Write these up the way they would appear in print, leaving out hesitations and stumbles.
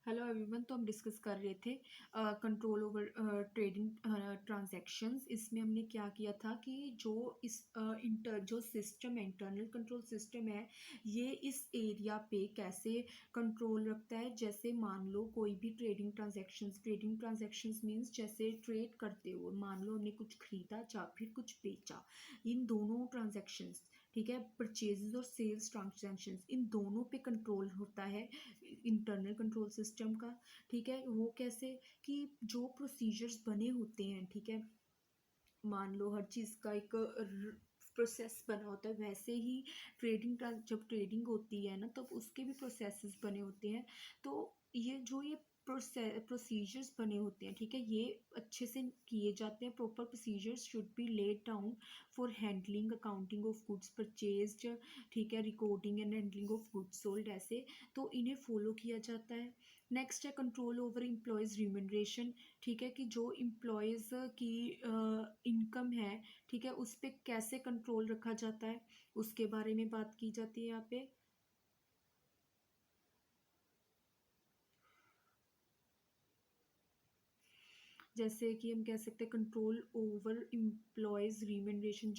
Hello everyone. तो हम discuss कर रहे थे कंट्रोल ओवर ट्रेडिंग ट्रांजैक्शंस। इसमें हमने क्या किया था कि जो इस जो सिस्टम है, इंटरनल कंट्रोल सिस्टम है, ये इस एरिया पे कैसे कंट्रोल रखता है। जैसे मान लो कोई भी ट्रेडिंग ट्रांजैक्शंस मींस जैसे ट्रेड करते हो, मान लो हमने कुछ खरीदा या फिर कुछ बेचा, इन दोनों ट्रांजैक्शंस, ठीक है, परचेजेस और सेल्स ट्रांजैक्शंस, इन दोनों पे कंट्रोल होता है इंटरनल कंट्रोल सिस्टम का। ठीक है, वो कैसे कि जो प्रोसीजर्स बने होते हैं, ठीक है, मान लो हर चीज़ का एक प्रोसेस बना होता है, वैसे ही जब ट्रेडिंग होती है ना, तब उसके भी प्रोसेसेस बने होते हैं। तो ये प्रोसीजर्स बने होते हैं, ठीक है, ये अच्छे से किए जाते हैं। Proper procedures should be laid down for handling accounting of goods purchased, ठीक है, recording and handling of goods sold, ऐसे तो इन्हें फॉलो किया जाता है। नेक्स्ट है कंट्रोल ओवर एम्प्लॉयज़ रिम्यूनरेशन। ठीक है, कि जो एम्प्लॉयज़ की इनकम है, ठीक है, उस पर कैसे कंट्रोल रखा जाता है, उसके बारे में बात की जाती है यहाँ पे। जैसे कि हम कह सकते हैं कंट्रोल ओवर एम्प्लॉयज़ रिम्यूनरेशन,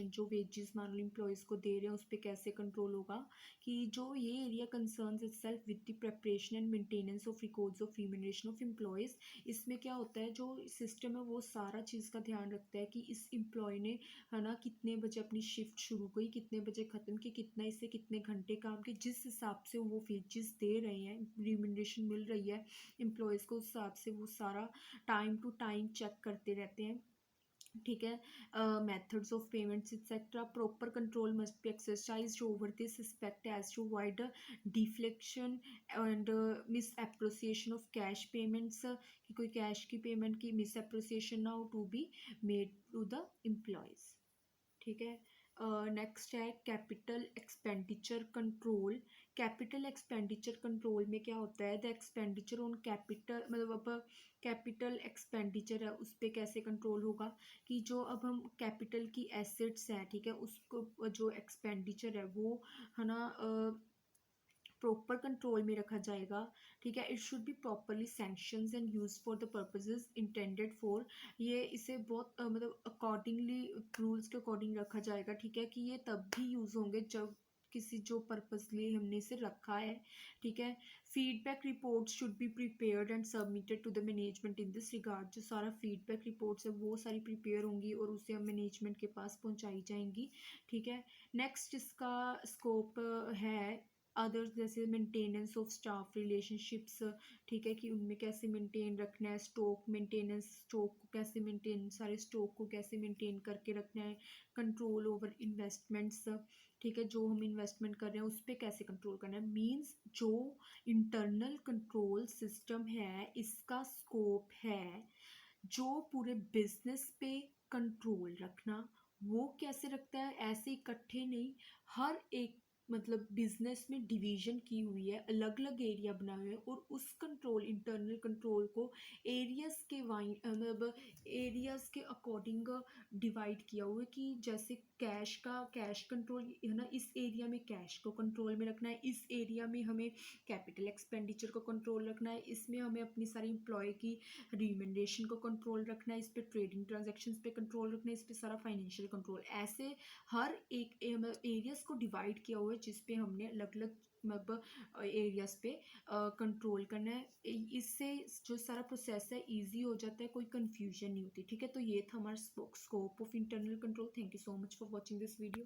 जो वेजेस मान लो एम्प्लॉयज़ को दे रहे हैं, उस पर कैसे कंट्रोल होगा। कि जो ये area concerns itself with the preparation and maintenance of records of remuneration of employees. इसमें क्या होता है, जो सिस्टम है वो सारा चीज़ का ध्यान रखता है कि इस एम्प्लॉय ने, है ना, कितने बजे अपनी शिफ्ट शुरू की, कितने बजे ख़त्म की, कितना इससे कितने घंटे काम के, जिस हिसाब से वो वेजेस दे रहे हैं, रिम्यूनरेशन मिल रही है एम्प्लॉयज़ को, उस हिसाब से वो सारा टाइम टू टाइम चेक करते रहते हैं। ठीक है, methods of payments etcetera, proper control must be exercised over this aspect as to avoid deflection and misappropriation of cash payments, कि कोई कैश की पेमेंट की मिस एप्रोसिएशन ना हो to be made to the employees. ठीक है, next है capital expenditure control. Capital expenditure control में क्या होता है, द एक्सपेंडिचर ऑन कैपिटल, मतलब अब कैपिटल एक्सपेंडिचर है उस पर कैसे कंट्रोल होगा। कि जो अब हम कैपिटल की एसेट्स हैं, ठीक है, उसको जो एक्सपेंडिचर है वो, है ना, प्रॉपर कंट्रोल में रखा जाएगा। ठीक है, it should be properly sanctions and use for the purposes intended for. ये इसे बहुत मतलब अकॉर्डिंगली, रूल्स के अकॉर्डिंग रखा जाएगा। ठीक है, कि ये तब भी यूज़ होंगे जब किसी जो पर्पस लिए हमने इसे रखा है। ठीक है, feedback report should be prepared and submitted to the management in this regard. जो सारा फीडबैक रिपोर्ट्स है वो सारी प्रिपेयर होंगी और उसे हम मैनेजमेंट के पास पहुंचाई जाएंगी। ठीक है, नेक्स्ट इसका स्कोप है अदर्स, जैसे मेंटेनेंस ऑफ स्टाफ रिलेशनशिप्स। ठीक है, कि उनमें कैसे मेंटेन रखना है, स्टॉक मेंटेनेंस, स्टॉक को कैसे मेंटेन, सारे स्टॉक को कैसे मेंटेन करके रखना है। कंट्रोल ओवर इन्वेस्टमेंट्स, ठीक है, जो हम इन्वेस्टमेंट कर रहे हैं उस पर कैसे कंट्रोल करना है। मींस जो इंटरनल कंट्रोल सिस्टम है, इसका स्कोप है जो पूरे बिजनेस पे कंट्रोल रखना। वो कैसे रखता है, ऐसे इकट्ठे नहीं, हर एक मतलब बिजनेस में डिवीजन की हुई है, अलग अलग एरिया बनाए हुए हैं, और उस कंट्रोल, इंटरनल कंट्रोल को एरियाज के मतलब एरियाज के अकॉर्डिंग डिवाइड किया हुआ है। कि जैसे कैश कंट्रोल है ना, इस एरिया में कैश को कंट्रोल में रखना है, इस एरिया में हमें कैपिटल एक्सपेंडिचर को कंट्रोल रखना है, इसमें हमें अपनी सारी एम्प्लॉय की रिकमेंडेशन को कंट्रोल रखना है, इस पर ट्रेडिंग ट्रांजेक्शन्स पे कंट्रोल रखना है, इस पर सारा फाइनेंशियल कंट्रोल, ऐसे हर एक एरियाज को डिवाइड किया हुआ है जिसपे हमने अलग अलग मतलब एरियाज पे कंट्रोल करना है। इससे जो सारा प्रोसेस है इजी हो जाता है, कोई कंफ्यूजन नहीं होती। ठीक है, तो ये था हमारा scope of internal control. Thank you so much for watching this video.